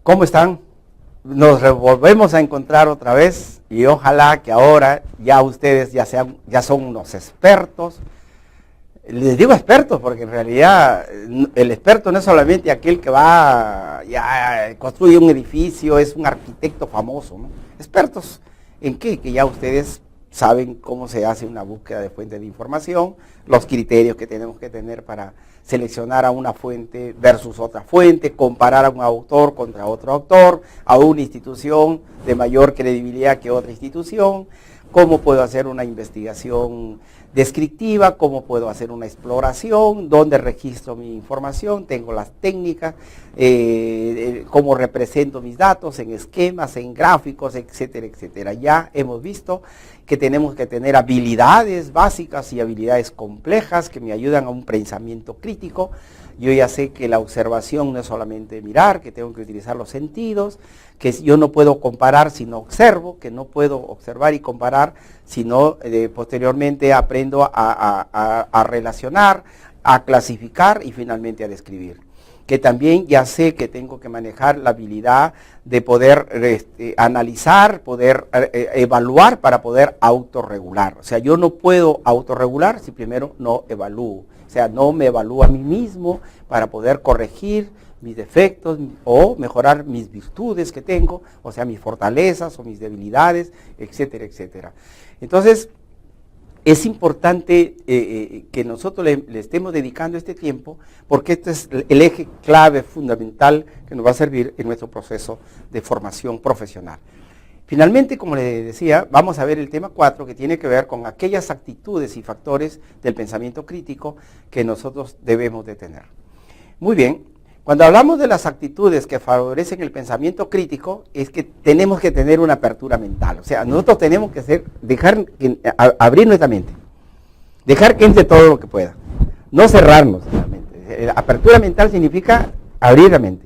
¿Cómo están? Nos volvemos a encontrar otra vez y ojalá que ahora ya ustedes ya son unos expertos. Les digo expertos porque en realidad el experto no es solamente aquel que va, ya construye un edificio, es un arquitecto famoso, ¿no? Expertos en qué, que ya ustedes saben cómo se hace una búsqueda de fuentes de información, los criterios que tenemos que tener para seleccionar a una fuente versus otra fuente, comparar a un autor contra otro autor, a una institución de mayor credibilidad que otra institución, cómo puedo hacer una investigación descriptiva, cómo puedo hacer una exploración, dónde registro mi información, tengo las técnicas, cómo represento mis datos en esquemas, en gráficos, etcétera, etcétera. Ya hemos visto que tenemos que tener habilidades básicas y habilidades complejas que me ayudan a un pensamiento crítico. Yo ya sé que la observación no es solamente mirar, que tengo que utilizar los sentidos, que yo no puedo comparar si no observo, que no puedo observar y comparar, sino posteriormente aprendo a relacionar, a clasificar y finalmente a describir. Que también ya sé que tengo que manejar la habilidad de poder analizar, poder evaluar para poder autorregular. O sea, yo no puedo autorregular si primero no evalúo. O sea, no me evalúo a mí mismo para poder corregir mis defectos o mejorar mis virtudes que tengo, o sea, mis fortalezas o mis debilidades, etcétera, etcétera. Entonces, es importante que nosotros le estemos dedicando este tiempo porque este es el eje clave fundamental que nos va a servir en nuestro proceso de formación profesional. Finalmente, como les decía, vamos a ver el tema 4 que tiene que ver con aquellas actitudes y factores del pensamiento crítico que nosotros debemos de tener. Muy bien, cuando hablamos de las actitudes que favorecen el pensamiento crítico, es que tenemos que tener una apertura mental. O sea, nosotros tenemos que abrir nuestra mente, dejar que entre todo lo que pueda, no cerrarnos la mente. La apertura mental significa abrir la mente,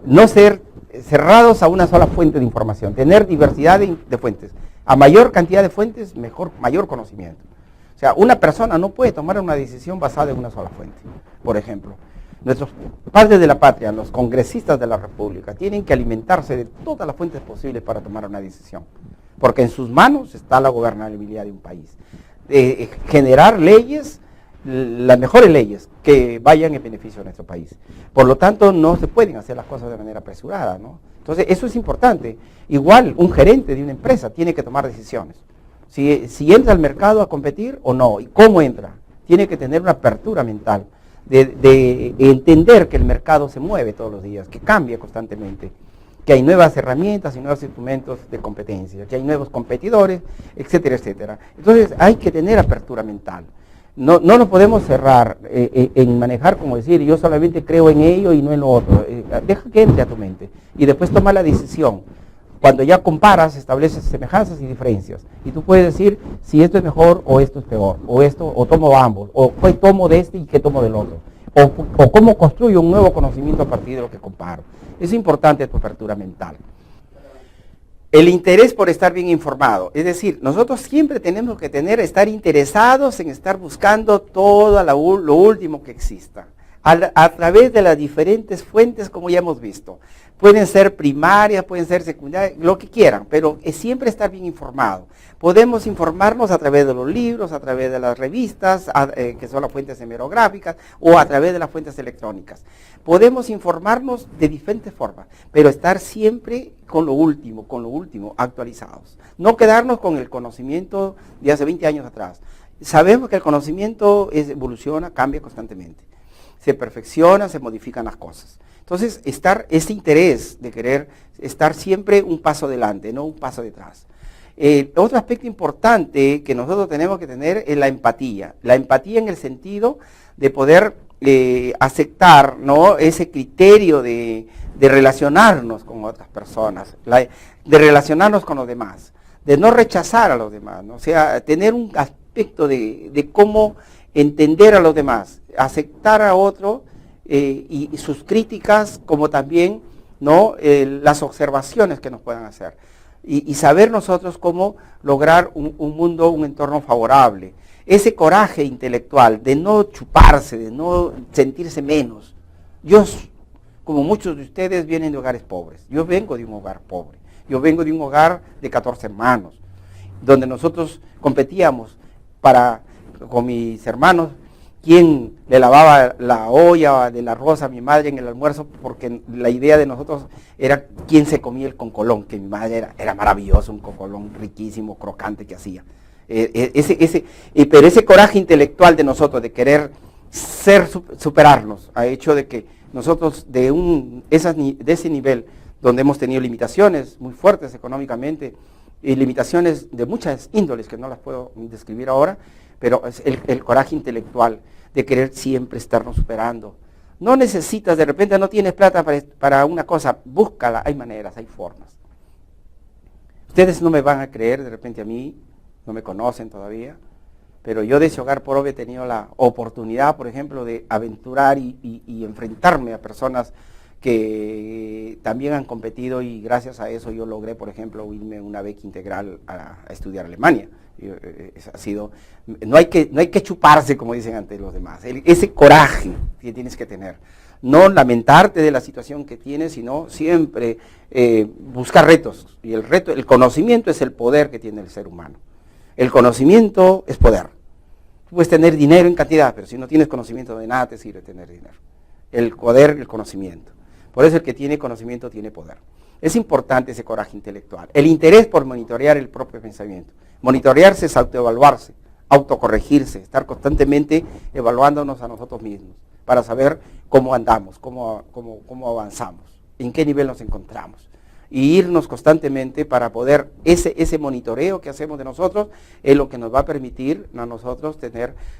no ser cerrados a una sola fuente de información, tener diversidad de fuentes. A mayor cantidad de fuentes, mayor conocimiento. O sea, una persona no puede tomar una decisión basada en una sola fuente. Por ejemplo, nuestros padres de la patria, los congresistas de la República, tienen que alimentarse de todas las fuentes posibles para tomar una decisión, porque en sus manos está la gobernabilidad de un país. Generar leyes, las mejores leyes que vayan en beneficio de nuestro país. Por lo tanto, no se pueden hacer las cosas de manera apresurada, ¿no? Entonces, eso es importante. Igual, un gerente de una empresa tiene que tomar decisiones. Si entra al mercado a competir o no, y cómo entra. Tiene que tener una apertura mental, de entender que el mercado se mueve todos los días, que cambia constantemente, que hay nuevas herramientas y nuevos instrumentos de competencia, que hay nuevos competidores, etcétera, etcétera. Entonces, hay que tener apertura mental. No nos podemos cerrar en manejar, como decir, yo solamente creo en ello y no en lo otro. Deja que entre a tu mente y después toma la decisión. Cuando ya comparas, estableces semejanzas y diferencias. Y tú puedes decir si esto es mejor o esto es peor, o tomo ambos, o qué tomo de este y qué tomo del otro. O cómo construyo un nuevo conocimiento a partir de lo que comparo. Es importante tu apertura mental. El interés por estar bien informado, es decir, nosotros siempre tenemos que estar interesados en estar buscando todo lo último que exista, a través de las diferentes fuentes, como ya hemos visto. Pueden ser primarias, pueden ser secundarias, lo que quieran, pero es siempre estar bien informado. Podemos informarnos a través de los libros, a través de las revistas, que son las fuentes hemerográficas, o a través de las fuentes electrónicas. Podemos informarnos de diferentes formas, pero estar siempre con lo último, actualizados. No quedarnos con el conocimiento de hace 20 años atrás. Sabemos que el conocimiento evoluciona, cambia constantemente. Se perfecciona, se modifican las cosas. Entonces, ese interés de querer estar siempre un paso adelante, no un paso detrás. Otro aspecto importante que nosotros tenemos que tener es la empatía. La empatía en el sentido de poder aceptar, ¿no?, ese criterio de relacionarnos con otras personas, de relacionarnos con los demás, de no rechazar a los demás, ¿no? O sea, tener un aspecto de cómo entender a los demás, aceptar a otro y sus críticas, como también, ¿no?, las observaciones que nos puedan hacer. Y saber nosotros cómo lograr un mundo, un entorno favorable. Ese coraje intelectual de no chuparse, de no sentirse menos. Yo como muchos de ustedes vienen de hogares pobres. Yo vengo de un hogar pobre. Yo vengo de un hogar de 14 hermanos, donde nosotros competíamos con mis hermanos, quién le lavaba la olla del arroz a mi madre en el almuerzo, porque la idea de nosotros era quién se comía el concolón, que mi madre era maravilloso, un concolón riquísimo, crocante que hacía. Pero ese coraje intelectual de nosotros, de querer superarnos, ha hecho de que nosotros de ese nivel, donde hemos tenido limitaciones muy fuertes económicamente, y limitaciones de muchas índoles que no las puedo describir ahora, pero es el coraje intelectual de querer siempre estarnos superando. No necesitas, de repente no tienes plata para una cosa, búscala, hay maneras, hay formas. Ustedes no me van a creer de repente a mí, no me conocen todavía, pero yo de ese hogar pobre he tenido la oportunidad, por ejemplo, de aventurar y enfrentarme a personas que también han competido, y gracias a eso yo logré, por ejemplo, irme una beca integral a estudiar a Alemania. No hay que chuparse, como dicen ante los demás. Ese coraje que tienes que tener. No lamentarte de la situación que tienes, sino siempre buscar retos. Y el conocimiento es el poder que tiene el ser humano. El conocimiento es poder. Tú puedes tener dinero en cantidad, pero si no tienes conocimiento de nada te sirve tener dinero. El poder, el conocimiento. Por eso el que tiene conocimiento tiene poder. Es importante ese coraje intelectual. El interés por monitorear el propio pensamiento. Monitorearse es autoevaluarse, autocorregirse, estar constantemente evaluándonos a nosotros mismos para saber cómo andamos, cómo avanzamos, en qué nivel nos encontramos. Y irnos constantemente para poder, ese monitoreo que hacemos de nosotros es lo que nos va a permitir a nosotros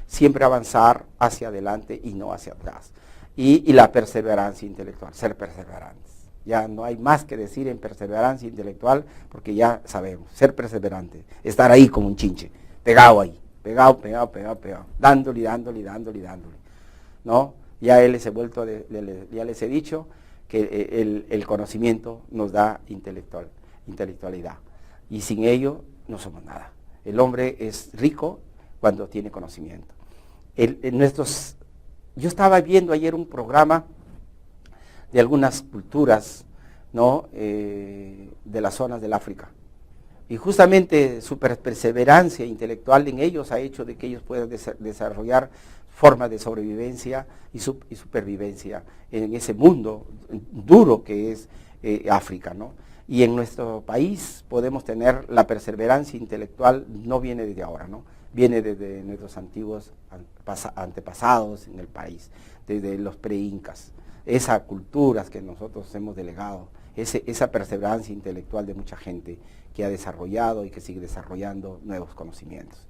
siempre avanzar hacia adelante y no hacia atrás. Y la perseverancia intelectual, ser perseverantes. Ya no hay más que decir en perseverancia intelectual, porque ya sabemos, ser perseverante, estar ahí como un chinche, pegado ahí, pegado, dándole, ¿no? Ya les he dicho que el conocimiento nos da intelectualidad, y sin ello no somos nada. El hombre es rico cuando tiene conocimiento. Yo estaba viendo ayer un programa de algunas culturas, ¿no? De las zonas del África. Y justamente su perseverancia intelectual en ellos ha hecho de que ellos puedan desarrollar formas de sobrevivencia y supervivencia en ese mundo duro que es África, ¿no? Y en nuestro país podemos tener la perseverancia intelectual, no viene desde ahora, ¿no? Viene desde nuestros antiguos antepasados en el país, desde los pre-incas. Esas culturas que nosotros hemos delegado, esa perseverancia intelectual de mucha gente que ha desarrollado y que sigue desarrollando nuevos conocimientos.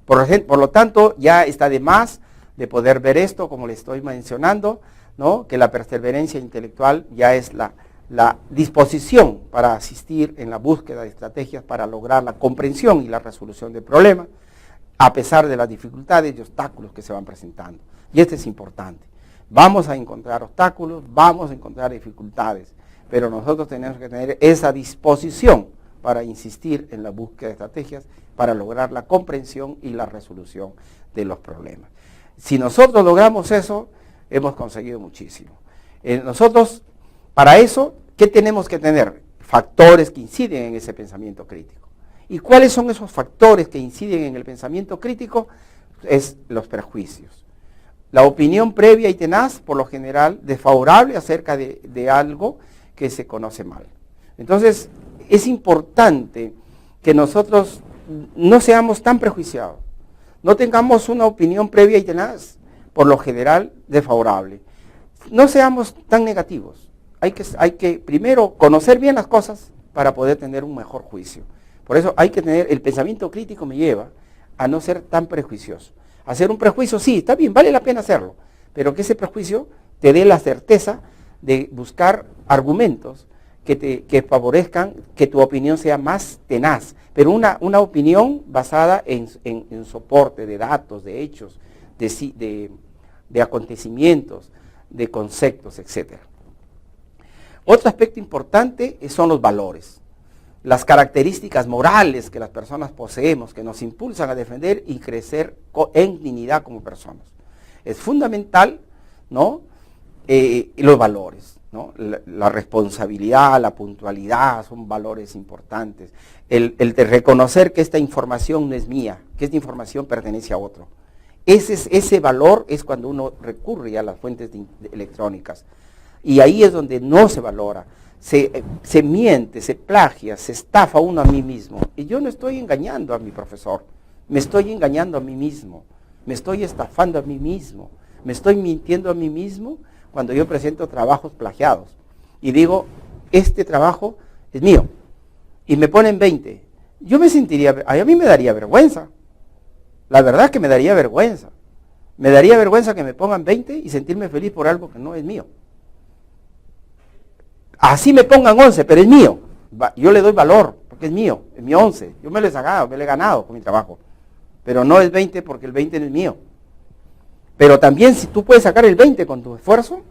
Por lo tanto, ya está de más de poder ver esto, como le estoy mencionando, ¿no? Que la perseverancia intelectual ya es la disposición para asistir en la búsqueda de estrategias para lograr la comprensión y la resolución del problema, a pesar de las dificultades y obstáculos que se van presentando. Y esto es importante. Vamos a encontrar obstáculos, vamos a encontrar dificultades, pero nosotros tenemos que tener esa disposición para insistir en la búsqueda de estrategias para lograr la comprensión y la resolución de los problemas. Si nosotros logramos eso, hemos conseguido muchísimo. Nosotros, para eso, ¿qué tenemos que tener? Factores que inciden en ese pensamiento crítico. ¿Y cuáles son esos factores que inciden en el pensamiento crítico? Es los prejuicios. La opinión previa y tenaz, por lo general, desfavorable acerca de algo que se conoce mal. Entonces, es importante que nosotros no seamos tan prejuiciados, no tengamos una opinión previa y tenaz, por lo general, desfavorable. No seamos tan negativos. Hay que primero conocer bien las cosas para poder tener un mejor juicio. Por eso hay que tener, el pensamiento crítico me lleva a no ser tan prejuicioso. Hacer un prejuicio, sí, está bien, vale la pena hacerlo, pero que ese prejuicio te dé la certeza de buscar argumentos que favorezcan que tu opinión sea más tenaz, pero una opinión basada en soporte de datos, de hechos, de acontecimientos, de conceptos, etc. Otro aspecto importante son los valores. Las características morales que las personas poseemos, que nos impulsan a defender y crecer en dignidad como personas. Es fundamental, ¿no? Los valores. ¿no? La responsabilidad, la puntualidad son valores importantes. El de reconocer que esta información no es mía, que esta información pertenece a otro. Ese valor es cuando uno recurre a las fuentes electrónicas. Y ahí es donde no se valora. Se miente, se plagia, se estafa uno a mí mismo. Y yo no estoy engañando a mi profesor, me estoy engañando a mí mismo, me estoy estafando a mí mismo, me estoy mintiendo a mí mismo cuando yo presento trabajos plagiados. Y digo, este trabajo es mío. Y me ponen 20. Yo me sentiría, a mí me daría vergüenza. La verdad es que me daría vergüenza. Me daría vergüenza que me pongan 20 y sentirme feliz por algo que no es mío. Así me pongan 11, pero es mío. Yo le doy valor, porque es mío, es mi 11. Yo me lo he ganado con mi trabajo. Pero no es 20 porque el 20 no es mío. Pero también si tú puedes sacar el 20 con tu esfuerzo,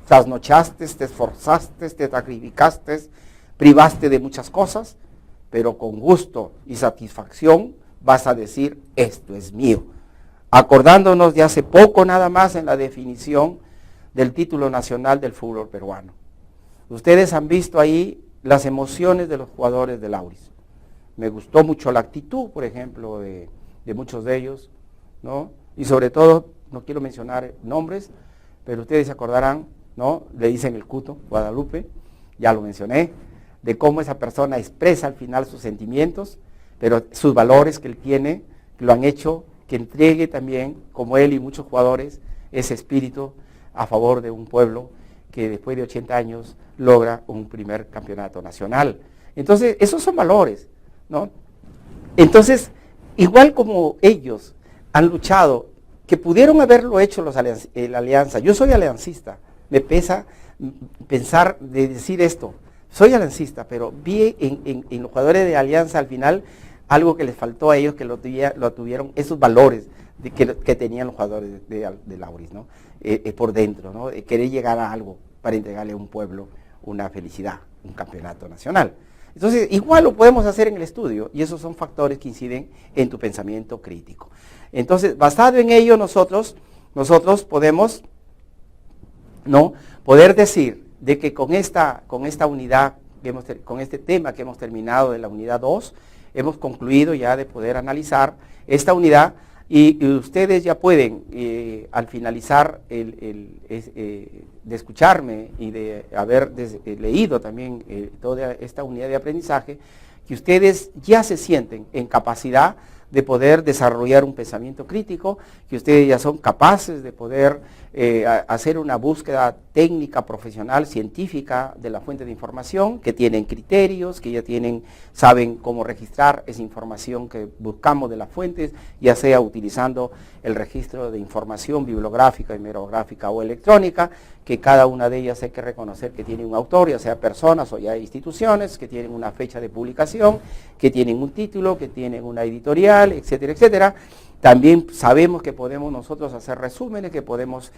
trasnochaste, te esforzaste, te sacrificaste, privaste de muchas cosas, pero con gusto y satisfacción vas a decir, esto es mío. Acordándonos de hace poco nada más en la definición del título nacional del fútbol peruano. Ustedes han visto ahí las emociones de los jugadores del Auris. Me gustó mucho la actitud, por ejemplo, de muchos de ellos, ¿no? Y sobre todo, no quiero mencionar nombres, pero ustedes se acordarán, ¿no? Le dicen el Cuto, Guadalupe, ya lo mencioné, de cómo esa persona expresa al final sus sentimientos, pero sus valores que él tiene, lo han hecho que entregue también, como él y muchos jugadores, ese espíritu a favor de un pueblo que después de 80 años logra un primer campeonato nacional. Entonces, esos son valores, ¿no? Entonces, igual como ellos han luchado, que pudieron haberlo hecho la Alianza. Yo soy aliancista, me pesa pensar de decir esto, soy aliancista, pero vi en los jugadores de Alianza al final algo que les faltó a ellos, que lo tuvieron, esos valores que tenían los jugadores de Auris, ¿no? Por dentro, ¿no? Querer llegar a algo para entregarle a un pueblo una felicidad, un campeonato nacional. Entonces, igual lo podemos hacer en el estudio, y esos son factores que inciden en tu pensamiento crítico. Entonces, basado en ello, nosotros podemos, ¿no?, poder decir de que con esta unidad, con este tema que hemos terminado de la unidad 2, hemos concluido ya de poder analizar esta unidad, y ustedes ya pueden, al finalizar de escucharme y de haber leído también toda esta unidad de aprendizaje, que ustedes ya se sienten en capacidad de poder desarrollar un pensamiento crítico, que ustedes ya son capaces de poder hacer una búsqueda técnica, profesional, científica de la fuente de información, que tienen criterios, que ya saben cómo registrar esa información que buscamos de las fuentes, ya sea utilizando el registro de información bibliográfica, hemerográfica o electrónica, que cada una de ellas hay que reconocer que tiene un autor, ya sea personas o ya instituciones, que tienen una fecha de publicación, que tienen un título, que tienen una editorial, etcétera, etcétera. También sabemos que podemos nosotros hacer resúmenes, que podemos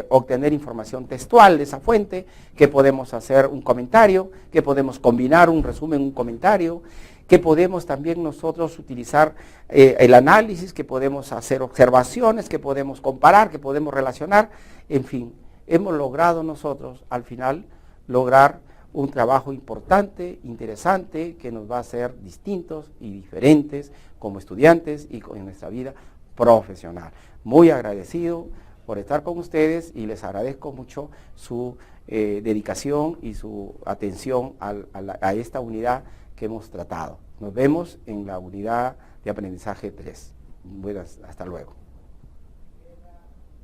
obtener información textual de esa fuente, que podemos hacer un comentario, que podemos combinar un resumen, un comentario, que podemos también nosotros utilizar el análisis, que podemos hacer observaciones, que podemos comparar, que podemos relacionar. En fin, hemos logrado nosotros al final lograr un trabajo importante, interesante, que nos va a hacer distintos y diferentes como estudiantes y en nuestra vida profesional. Muy agradecido por estar con ustedes y les agradezco mucho su dedicación y su atención a esta unidad que hemos tratado. Nos vemos en la unidad de aprendizaje 3. Buenas, hasta luego.